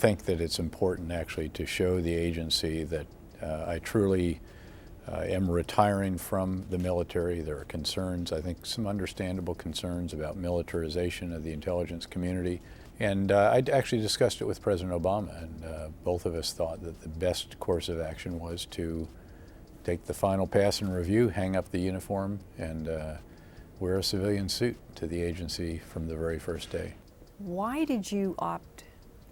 think that it's important actually to show the agency that I truly am retiring from the military. There are concerns, I think some understandable concerns about militarization of the intelligence community. And I actually discussed it with President Obama, and both of us thought that the best course of action was to take the final pass and review, hang up the uniform, and wear a civilian suit to the agency from the very first day. Why did you opt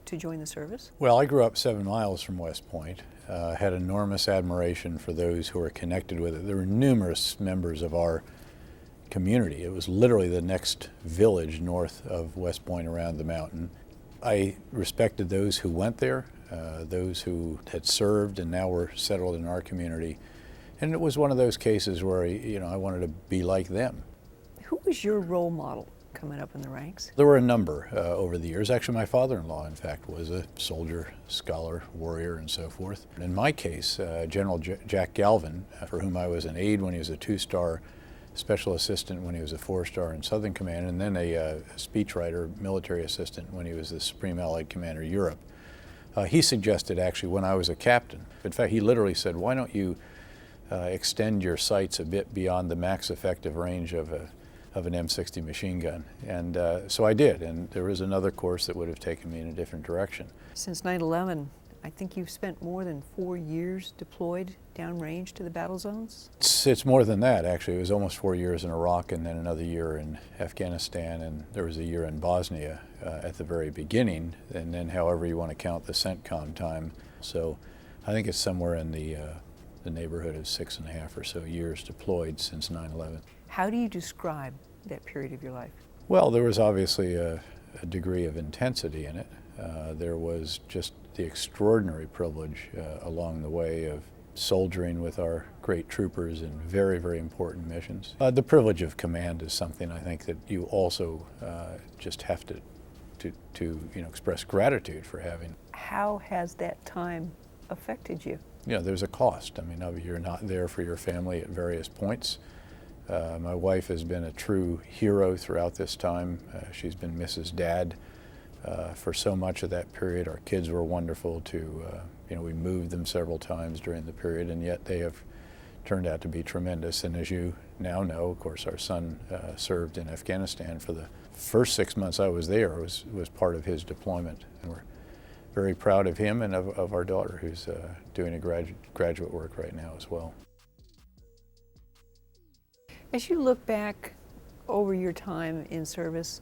to join the service? Well, I grew up 7 miles from West Point, had enormous admiration for those who were connected with it. There were numerous members of our community. It was literally the next village north of West Point around the mountain. I respected those who went there, those who had served and now were settled in our community. And it was one of those cases where, I wanted to be like them. Who was your role model coming up in the ranks? There were a number over the years. Actually, my father-in-law, in fact, was a soldier, scholar, warrior, and so forth. In my case, General Jack Galvin, for whom I was an aide when he was a 2-star, special assistant when he was a 4-star in Southern Command, and then a speechwriter, military assistant when he was the Supreme Allied Commander Europe. He suggested, actually, when I was a captain, in fact, he literally said, why don't you extend your sights a bit beyond the max effective range of an M60 machine gun. And so I did, and there was another course that would have taken me in a different direction. Since 9/11, I think you've spent more than 4 years deployed downrange to the battle zones? It's more than that, actually. It was almost 4 years in Iraq and then another year in Afghanistan, and there was a year in Bosnia at the very beginning, and then however you want to count the CENTCOM time. So I think it's somewhere in the neighborhood of 6.5 or so years deployed since 9/11. How do you describe that period of your life? Well, there was obviously a degree of intensity in it. There was just the extraordinary privilege along the way of soldiering with our great troopers in very, very important missions. The privilege of command is something I think that you also just have to express gratitude for having. How has that time affected you? There's a cost. You're not there for your family at various points. My wife has been a true hero throughout this time. She's been Mrs. Dad for so much of that period. Our kids were wonderful too. We moved them several times during the period, and yet they have turned out to be tremendous. And as you now know, of course, our son served in Afghanistan for the first 6 months I was there, was part of his deployment. And we're very proud of him and of our daughter, who's doing a graduate work right now as well. As you look back over your time in service,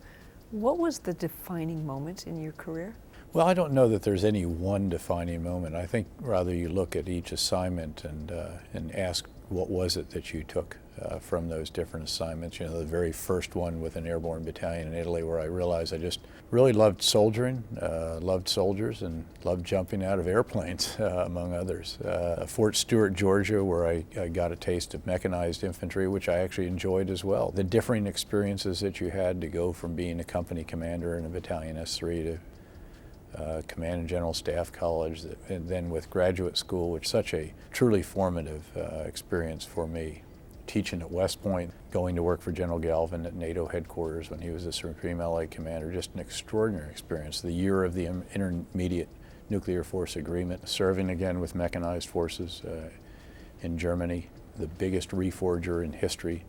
what was the defining moment in your career? Well, I don't know that there's any one defining moment. I think rather you look at each assignment and ask what was it that you took from those different assignments. The very first one with an airborne battalion in Italy, where I realized I just really loved soldiering, loved soldiers, and loved jumping out of airplanes, among others. Fort Stewart, Georgia, where I got a taste of mechanized infantry, which I actually enjoyed as well. The differing experiences that you had to go from being a company commander in a battalion S3 to Command and General Staff College, and then with graduate school, which is such a truly formative experience for me. Teaching at West Point, going to work for General Galvin at NATO headquarters when he was the Supreme Allied Commander, just an extraordinary experience. The year of the Intermediate Nuclear Force Agreement, serving again with mechanized forces in Germany, the biggest reforger in history.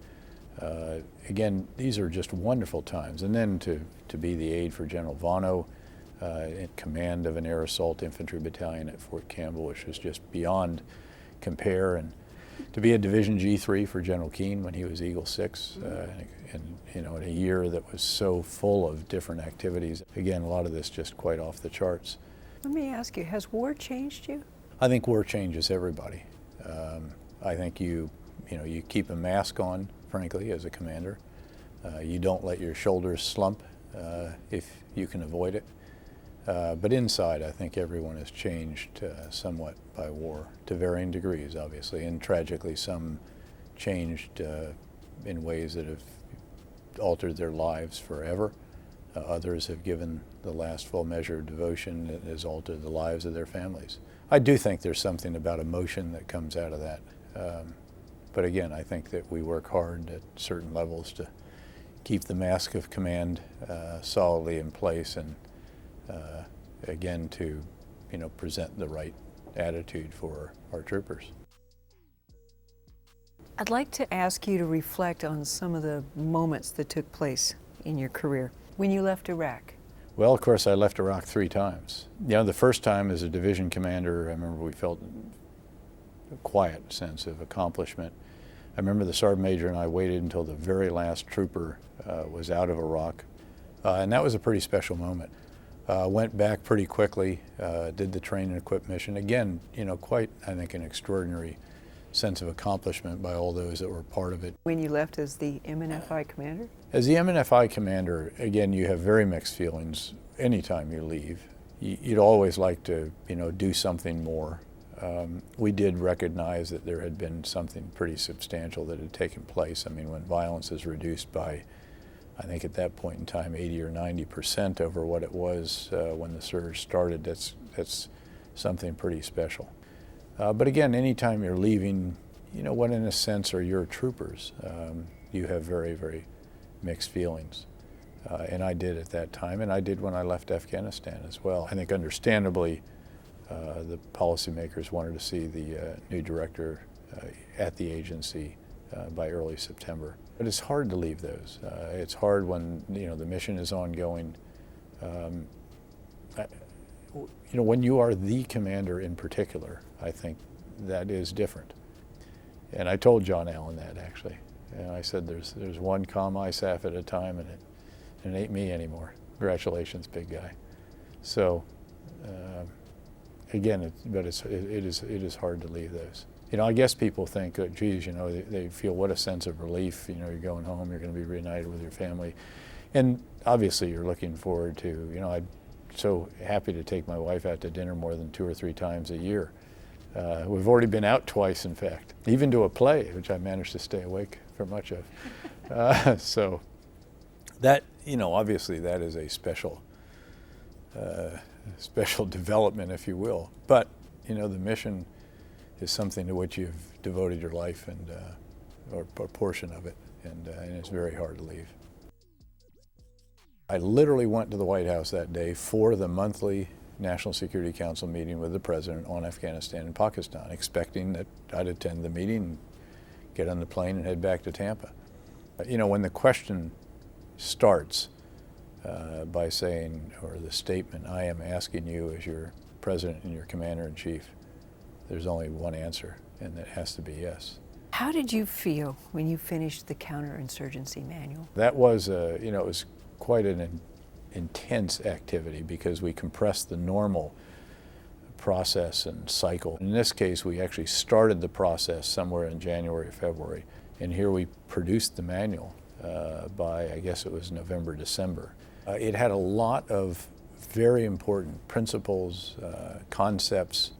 Again, these are just wonderful times. And then to be the aide for General Vano, in command of an air assault infantry battalion at Fort Campbell, which was just beyond compare, and to be a Division G3 for General Keane when he was Eagle 6, and in a year that was so full of different activities. Again, a lot of this just quite off the charts. Let me ask you, has war changed you? I think war changes everybody. I think you keep a mask on, frankly, as a commander. You don't let your shoulders slump if you can avoid it. But inside, I think everyone has changed somewhat by war, to varying degrees, obviously, and tragically some changed in ways that have altered their lives forever. Others have given the last full measure of devotion that has altered the lives of their families. I do think there's something about emotion that comes out of that. But again, I think that we work hard at certain levels to keep the mask of command solidly in place, and again, to, present the right attitude for our troopers. I'd like to ask you to reflect on some of the moments that took place in your career. When you left Iraq, Well, of course, I left Iraq 3 times. The first time as a division commander, I remember we felt a quiet sense of accomplishment. I remember the sergeant major and I waited until the very last trooper was out of Iraq, and that was a pretty special moment. Went back pretty quickly, did the train and equip mission. Again, quite, I think, an extraordinary sense of accomplishment by all those that were part of it. when you left as the MNFI commander? As the MNFI commander, again, you have very mixed feelings anytime you leave. You'd always like to, do something more. We did recognize that there had been something pretty substantial that had taken place. I mean, when violence is reduced by, I think at that point in time, 80 or 90% over what it was when the surge started, that's something pretty special. But again, anytime you're leaving, what in a sense are your troopers? You have very, very mixed feelings. And I did at that time, and I did when I left Afghanistan as well. I think understandably, the policymakers wanted to see the new director at the agency by early September. But it's hard to leave those. It's hard when, the mission is ongoing. When you are the commander in particular, I think that is different. And I told John Allen that, actually. And I said, there's one comm ISAF at a time, and it ain't me anymore. Congratulations, big guy. So, again, it is hard to leave those. I guess people think, geez, they feel what a sense of relief. You're going home, you're going to be reunited with your family. And obviously you're looking forward to, I'm so happy to take my wife out to dinner more than 2 or 3 times a year. We've already been out twice, in fact, even to a play, which I managed to stay awake for much of. So that, obviously that is a special development, if you will. But, the mission is something to which you've devoted your life and or a portion of it, and it's very hard to leave. I literally went to the White House that day for the monthly National Security Council meeting with the President on Afghanistan and Pakistan, expecting that I'd attend the meeting, get on the plane, and head back to Tampa. When the question starts by saying, or the statement, I am asking you as your President and your Commander-in-Chief, there's only one answer, and that has to be yes. How did you feel when you finished the counterinsurgency manual? That was, it was quite an intense activity because we compressed the normal process and cycle. In this case, we actually started the process somewhere in January, February, and here we produced the manual by, I guess it was November, December. It had a lot of very important principles, concepts,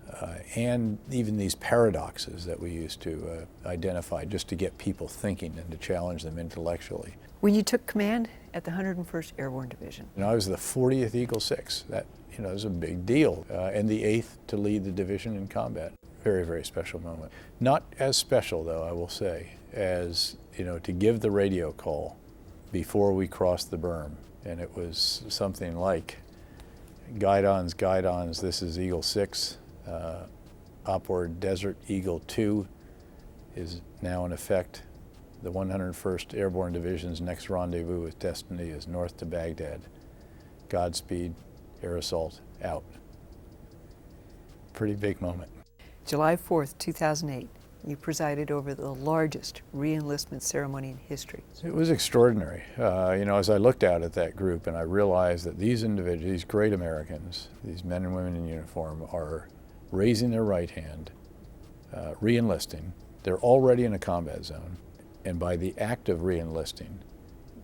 and even these paradoxes that we used to identify just to get people thinking and to challenge them intellectually. When you took command at the 101st Airborne Division? I was the 40th Eagle 6. That, was a big deal. And the 8th to lead the division in combat. Very, very special moment. Not as special, though, I will say, as, to give the radio call before we crossed the berm. And it was something like, guidons, this is Eagle 6. Upward Desert Eagle 2 is now in effect. The 101st Airborne Division's next rendezvous with destiny is north to Baghdad. Godspeed, air assault, out. Pretty big moment. July 4th, 2008, you presided over the largest re-enlistment ceremony in history. It was extraordinary. As I looked out at that group and I realized that these individuals, these great Americans, these men and women in uniform, are raising their right hand, re-enlisting. They're already in a combat zone. And by the act of re-enlisting,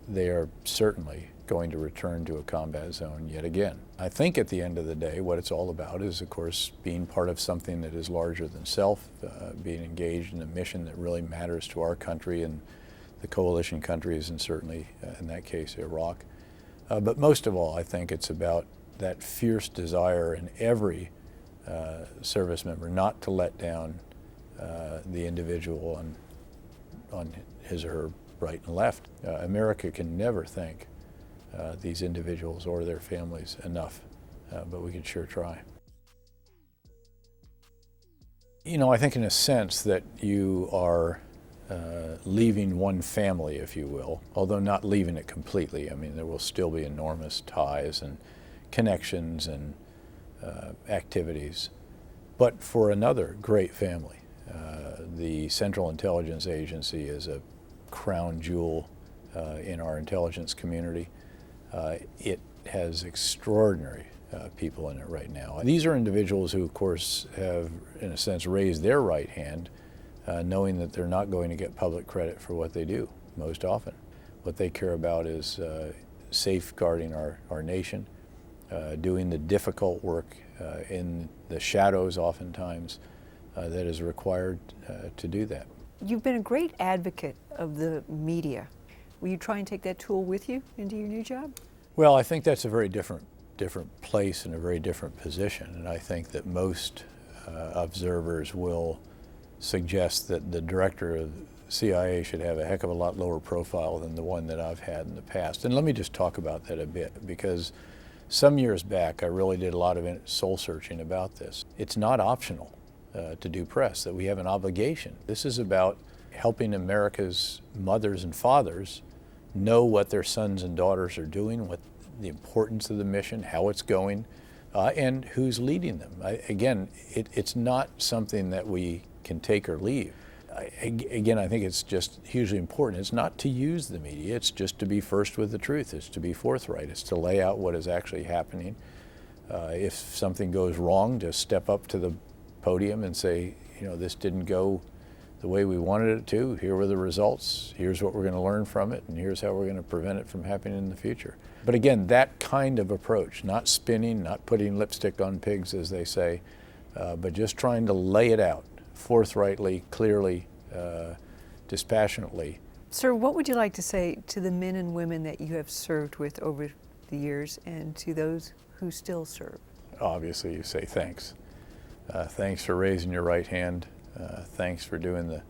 they are certainly going to return to a combat zone yet again. I think at the end of the day, what it's all about is, of course, being part of something that is larger than self, being engaged in a mission that really matters to our country and the coalition countries, and certainly, in that case, Iraq. But most of all, I think it's about that fierce desire in every service member not to let down the individual on his or her right and left. America can never thank these individuals or their families enough but we could sure try. You know, I think in a sense that you are leaving one family, if you will, although not leaving it completely. I mean, there will still be enormous ties and connections and activities, but for another great family. The Central Intelligence Agency is a crown jewel in our intelligence community. It has extraordinary people in it right now. These are individuals who, of course, have, in a sense, raised their right hand, knowing that they're not going to get public credit for what they do most often. What they care about is safeguarding our nation, doing the difficult work in the shadows oftentimes that is required to do that. You've been a great advocate of the media. Will you try and take that tool with you into your new job? Well, I think that's a very different place and a very different position, and I think that most observers will suggest that the director of CIA should have a heck of a lot lower profile than the one that I've had in the past. And let me just talk about that a bit, because some years back I really did a lot of soul searching about this. It's not optional to do press, that we have an obligation. This is about helping America's mothers and fathers know what their sons and daughters are doing, what the importance of the mission, how it's going, and who's leading them. Again, it's not something that we can take or leave. Again, I think it's just hugely important. It's not to use the media, it's just to be first with the truth. It's to be forthright. It's to lay out what is actually happening. If something goes wrong, just step up to the podium and say, you know, this didn't go the way we wanted it to. Here were the results. Here's what we're going to learn from it, and here's how we're going to prevent it from happening in the future. But again, that kind of approach, not spinning, not putting lipstick on pigs, as they say, but just trying to lay it out forthrightly, clearly, dispassionately. Sir, what would you like to say to the men and women that you have served with over the years and to those who still serve? Obviously, you say thanks. Thanks for raising your right hand. Thanks for doing the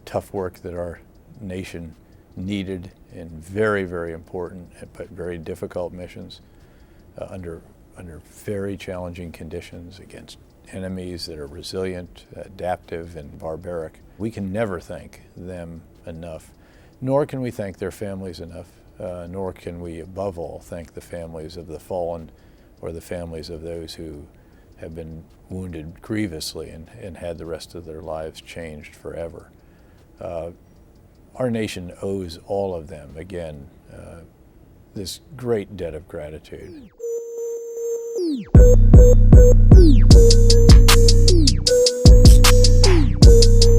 tough work that our nation needed in very, very important but very difficult missions under very challenging conditions against enemies that are resilient, adaptive, and barbaric. We can never thank them enough, nor can we thank their families enough, nor can we, above all, thank the families of the fallen or the families of those who have been wounded grievously and had the rest of their lives changed forever. Our nation owes all of them, again, this great debt of gratitude.